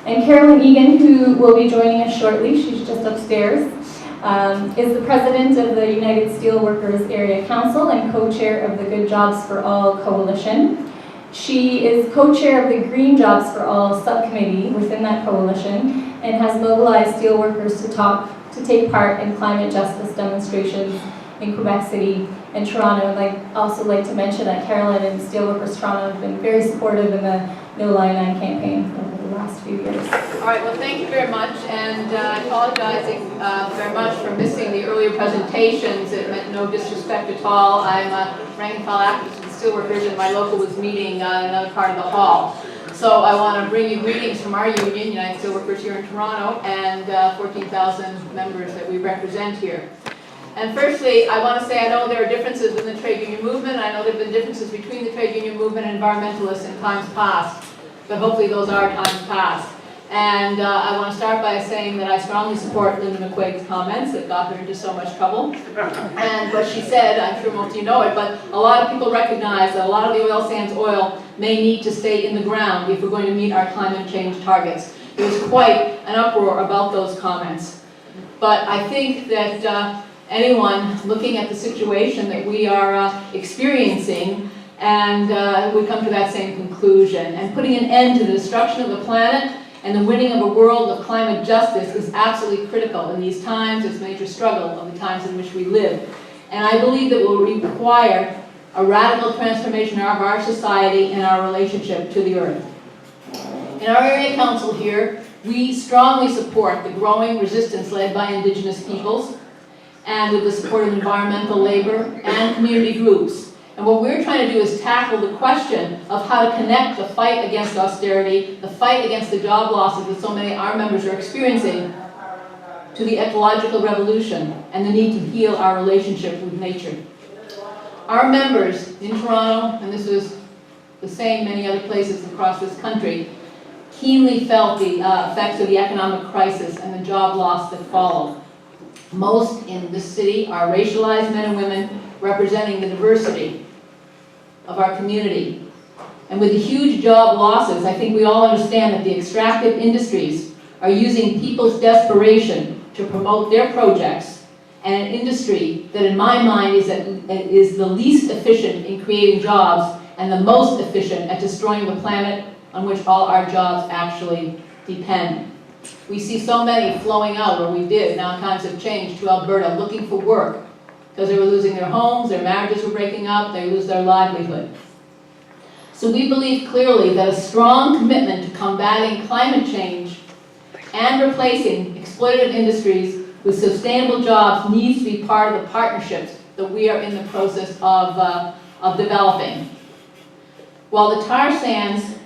And Carolyn Egan, who will be joining us shortly, she's just upstairs, is the president of the United Steelworkers Area Council and co-chair of the Good Jobs for All Coalition. She is co-chair of the Green Jobs for All subcommittee within that coalition and has mobilized steelworkers to take part in climate justice demonstrations in Quebec City and Toronto. And I'd also like to mention that Carolyn and Steelworkers Toronto have been very supportive in the No Line 9 campaign over the last few years. All right, well, thank you very much, and apologizing very much for missing the earlier presentations. It meant no disrespect at all. I'm a rank and file activist with the Steelworkers, and my local was meeting in another part of the hall. So I want to bring you greetings from our union, United Steelworkers here in Toronto, and 14,000 members that we represent here. And firstly, I want to say I know there are differences in the trade union movement. I know there have been differences between the trade union movement and environmentalists in times past, but hopefully those are times past. And I want to start by saying that I strongly support Linda McQuaig's comments that got her into so much trouble. And what she said, I'm sure most of you know it, but a lot of people recognize that a lot of the oil sands oil may need to stay in the ground if we're going to meet our climate change targets. There was quite an uproar about those comments. But I think that anyone looking at the situation that we are experiencing and would come to that same conclusion. And putting an end to the destruction of the planet and the winning of a world of climate justice is absolutely critical in these times. It's a major struggle of the times in which we live. And I believe that will require a radical transformation of our society and our relationship to the earth. In our area council here, we strongly support the growing resistance led by Indigenous peoples and with the support of environmental labor and community groups. And what we're trying to do is tackle the question of how to connect the fight against austerity, the fight against the job losses that so many of our members are experiencing, to the ecological revolution and the need to heal our relationship with nature. Our members in Toronto, and this was the same many other places across this country, keenly felt the effects of the economic crisis and the job loss that followed. Most in this city are racialized men and women representing the diversity of our community. And with the huge job losses, I think we all understand that the extractive industries are using people's desperation to promote their projects, and an industry that in my mind is the least efficient in creating jobs and the most efficient at destroying the planet on which all our jobs actually depend. We see so many flowing out, or we did, now times have changed, to Alberta looking for work because they were losing their homes, their marriages were breaking up, they lose their livelihood. So we believe clearly that a strong commitment to combating climate change and replacing exploitative industries with sustainable jobs needs to be part of the partnerships that we are in the process of developing. While the tar sands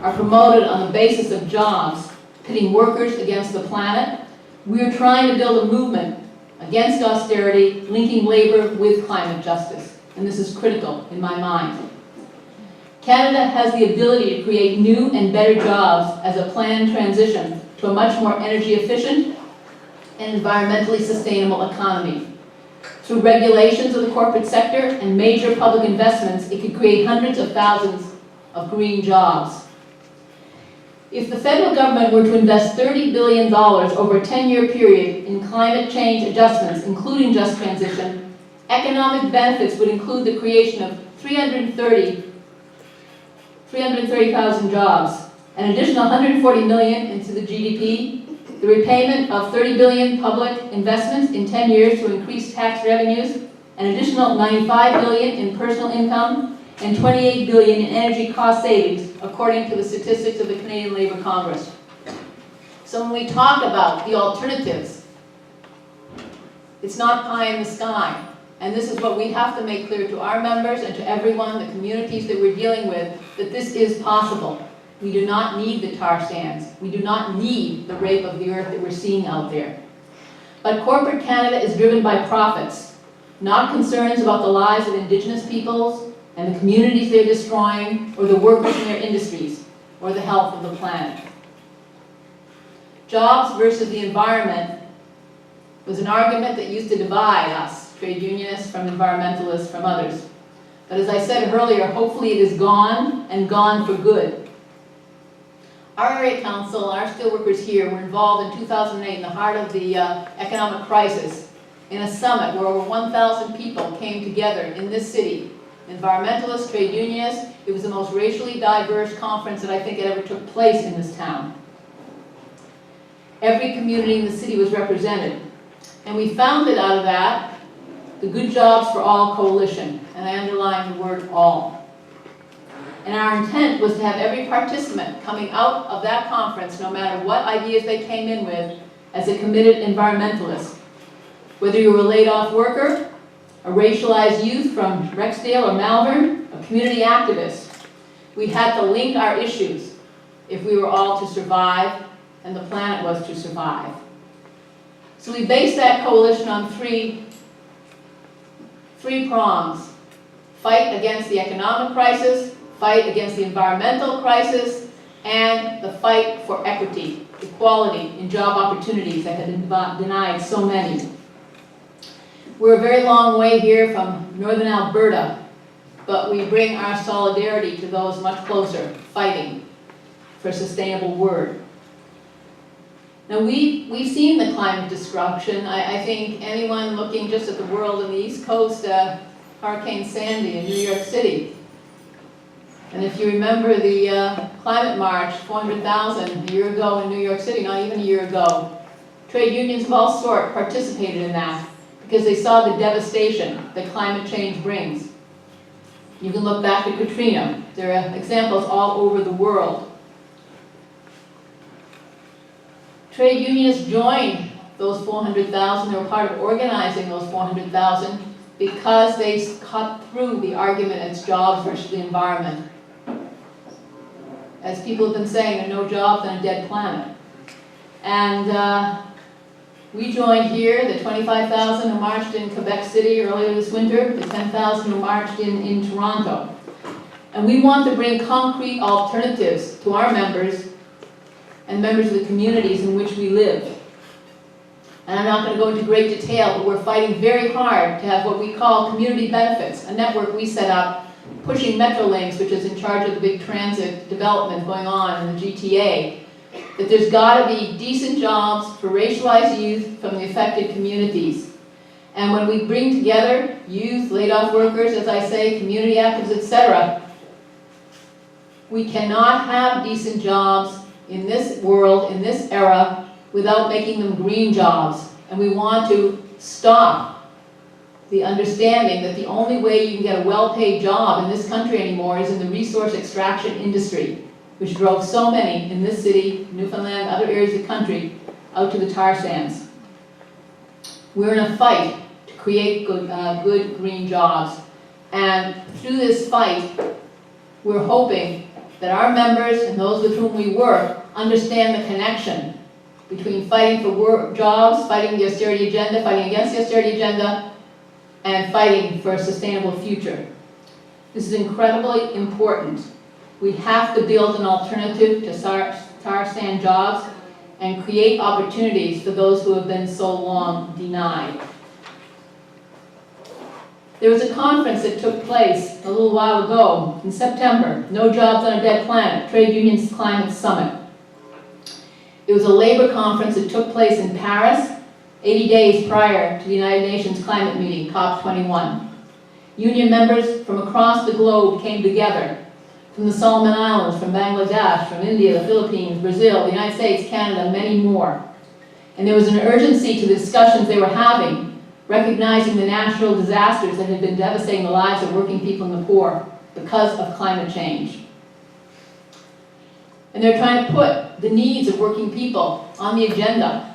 are promoted on the basis of jobs, pitting workers against the planet, we are trying to build a movement against austerity, linking labor with climate justice. And this is critical in my mind. Canada has the ability to create new and better jobs as a planned transition to a much more energy efficient and environmentally sustainable economy. Through regulations of the corporate sector and major public investments, it could create hundreds of thousands of green jobs. If the federal government were to invest $30 billion over a 10-year period in climate change adjustments, including just transition, economic benefits would include the creation of 330,000 jobs, an additional 140 million into the GDP, the repayment of 30 billion public investments in 10 years to increase tax revenues, an additional 95 billion in personal income, and 28 billion in energy cost savings, according to the statistics of the Canadian Labour Congress. So when we talk about the alternatives, it's not pie in the sky. And this is what we have to make clear to our members and to everyone, the communities that we're dealing with, that this is possible. We do not need the tar sands. We do not need the rape of the earth that we're seeing out there. But corporate Canada is driven by profits, not concerns about the lives of Indigenous peoples and the communities they're destroying, or the workers in their industries, or the health of the planet. Jobs versus the environment was an argument that used to divide us, trade unionists from environmentalists from others. But as I said earlier, hopefully it is gone, and gone for good. Our area council, our steelworkers here, were involved in 2008 in the heart of the economic crisis in a summit where over 1,000 people came together in this city. Environmentalists, trade unionists. It was the most racially diverse conference that I think it ever took place in this town. Every community in the city was represented. And we founded out of that the Good Jobs for All Coalition, and I underline the word all. And our intent was to have every participant coming out of that conference, no matter what ideas they came in with, as a committed environmentalist. Whether you were a laid-off worker, a racialized youth from Rexdale or Malvern, a community activist, we had to link our issues if we were all to survive, and the planet was to survive. So we based that coalition on three prongs. Fight against the economic crisis, fight against the environmental crisis, and the fight for equity, equality in job opportunities that had been denied so many. We're a very long way here from northern Alberta, but we bring our solidarity to those much closer, fighting for a sustainable world. Now we've seen the climate destruction. I think anyone looking just at the world in the East Coast, Hurricane Sandy in New York City. And if you remember the climate march, 400,000 a year ago in New York City, not even a year ago, trade unions of all sorts participated in that because they saw the devastation that climate change brings. You can look back at Katrina. There are examples all over the world. Trade unionists joined those 400,000. They were part of organizing those 400,000 because they cut through the argument it's jobs versus the environment. As people have been saying, there are no jobs on a dead planet. And we joined here, the 25,000 who marched in Quebec City earlier this winter, the 10,000 who marched in Toronto. And we want to bring concrete alternatives to our members and members of the communities in which we live. And I'm not going to go into great detail, but we're fighting very hard to have what we call community benefits, a network we set up pushing Metrolinx, which is in charge of the big transit development going on in the GTA, that there's got to be decent jobs for racialized youth from the affected communities. And when we bring together youth, laid-off workers, as I say, community activists, etc., we cannot have decent jobs in this world, in this era, without making them green jobs. And we want to stop the understanding that the only way you can get a well-paid job in this country anymore is in the resource extraction industry, which drove so many in this city, Newfoundland, other areas of the country, out to the tar sands. We're in a fight to create good green jobs. And through this fight, we're hoping that our members and those with whom we work understand the connection between fighting for jobs, fighting the austerity agenda, fighting against the austerity agenda, and fighting for a sustainable future. This is incredibly important. We have to build an alternative to tar sand jobs and create opportunities for those who have been so long denied. There was a conference that took place a little while ago in September, No Jobs on a Dead Planet, Trade Unions Climate Summit. It was a labor conference that took place in Paris 80 days prior to the United Nations climate meeting, COP21. Union members from across the globe came together, from the Solomon Islands, from Bangladesh, from India, the Philippines, Brazil, the United States, Canada, many more. And there was an urgency to the discussions they were having, recognizing the natural disasters that had been devastating the lives of working people and the poor because of climate change. And they're trying to put the needs of working people on the agenda.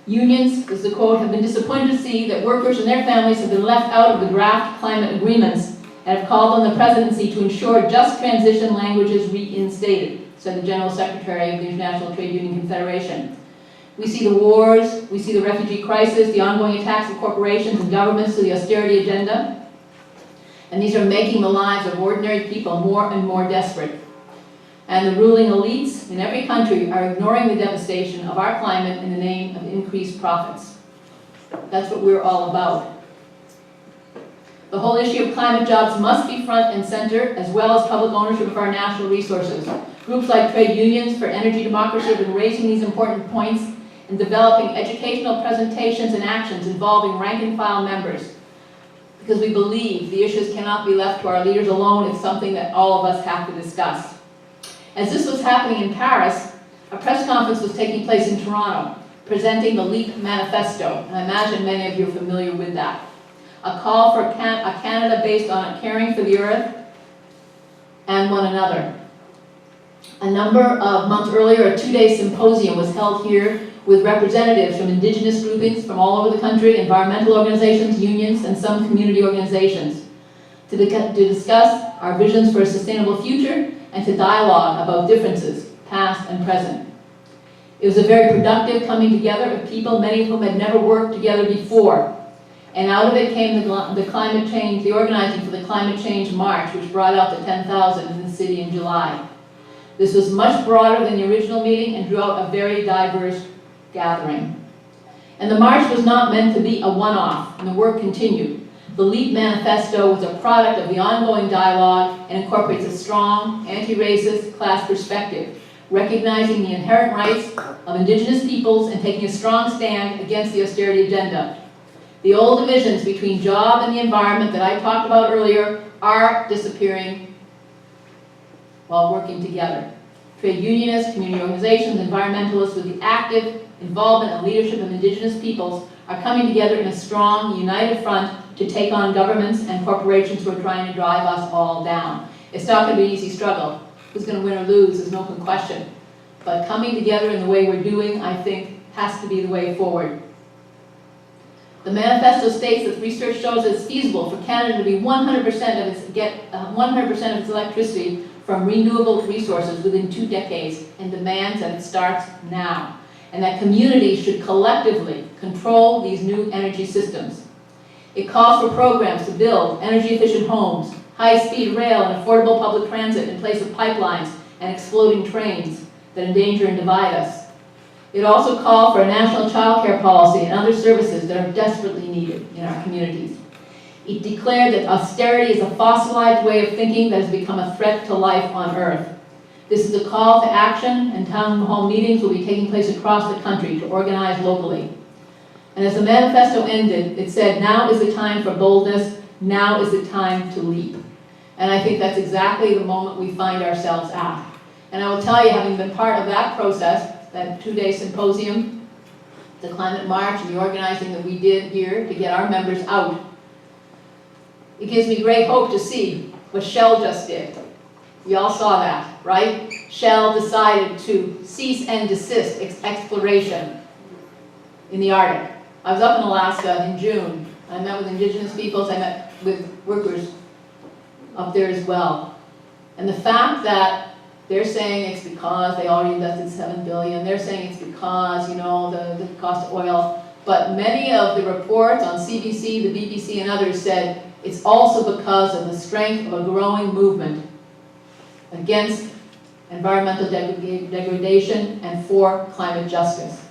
Unions, as the quote, have been disappointed to see that workers and their families have been left out of the draft climate agreements and have called on the presidency to ensure just transition language is reinstated, said the General Secretary of the International Trade Union Confederation. We see the wars, we see the refugee crisis, the ongoing attacks of corporations and governments to the austerity agenda, and these are making the lives of ordinary people more and more desperate. And the ruling elites in every country are ignoring the devastation of our climate in the name of increased profits. That's what we're all about. The whole issue of climate jobs must be front and center, as well as public ownership of our natural resources. Groups like trade unions for energy democracy have been raising these important points and developing educational presentations and actions involving rank and file members, because we believe the issues cannot be left to our leaders alone. It's something that all of us have to discuss. As this was happening in Paris, a press conference was taking place in Toronto, presenting the LEAP Manifesto, and I imagine many of you are familiar with that. A call for a Canada based on caring for the earth and one another. A number of months earlier, a two-day symposium was held here with representatives from Indigenous groupings from all over the country, environmental organizations, unions, and some community organizations to discuss our visions for a sustainable future and to dialogue about differences, past and present. It was a very productive coming together of people, many of whom had never worked together before. And out of it came the organizing for the Climate Change March, which brought out the 10,000 in the city in July. This was much broader than the original meeting and drew out a very diverse gathering. And the march was not meant to be a one-off, and the work continued. The LEAP Manifesto was a product of the ongoing dialogue and incorporates a strong, anti-racist class perspective, recognizing the inherent rights of Indigenous peoples and taking a strong stand against the austerity agenda. The old divisions between job and the environment that I talked about earlier are disappearing while working together. Trade unionists, community organizations, environmentalists with the active involvement and leadership of Indigenous peoples are coming together in a strong, united front to take on governments and corporations who are trying to drive us all down. It's not going to be an easy struggle. Who's going to win or lose is no question. But coming together in the way we're doing, I think, has to be the way forward. The manifesto states that research shows that it's feasible for Canada to be 100% of its electricity from renewable resources within 2 decades, and demands that it starts now, and that communities should collectively control these new energy systems. It calls for programs to build energy-efficient homes, high-speed rail and affordable public transit in place of pipelines and exploding trains that endanger and divide us. It also called for a national child care policy and other services that are desperately needed in our communities. It declared that austerity is a fossilized way of thinking that has become a threat to life on Earth. This is a call to action, and town hall meetings will be taking place across the country to organize locally. And as the manifesto ended, it said, now is the time for boldness, now is the time to leap. And I think that's exactly the moment we find ourselves at. And I will tell you, having been part of that process, that 2-day symposium, the climate march, and the organizing that we did here to get our members out, it gives me great hope to see what Shell just did. You all saw that, right? Shell decided to cease and desist exploration in the Arctic. I was up in Alaska in June. I met with Indigenous peoples, I met with workers up there as well. And the fact that they're saying it's because they already invested $7 billion, they're saying it's because, you know, the cost of oil, but many of the reports on CBC, the BBC, and others said it's also because of the strength of a growing movement against environmental degradation and for climate justice.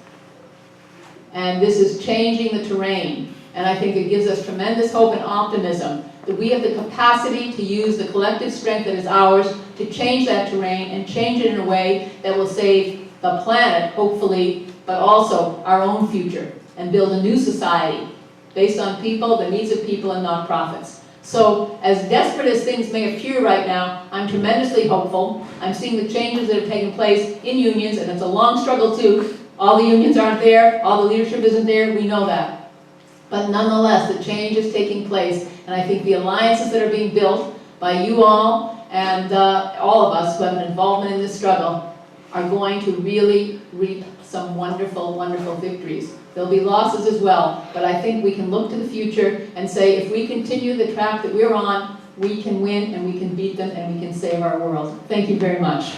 And this is changing the terrain. And I think it gives us tremendous hope and optimism that we have the capacity to use the collective strength that is ours to change that terrain and change it in a way that will save the planet, hopefully, but also our own future, and build a new society based on people, the needs of people, and nonprofits. So, as desperate as things may appear right now, I'm tremendously hopeful. I'm seeing the changes that have taken place in unions, and it's a long struggle too. All the unions aren't there, all the leadership isn't there, we know that. But nonetheless, the change is taking place, and I think the alliances that are being built by you all and all of us who have an involvement in this struggle are going to really reap some wonderful, wonderful victories. There'll be losses as well, but I think we can look to the future and say if we continue the track that we're on, we can win and we can beat them and we can save our world. Thank you very much.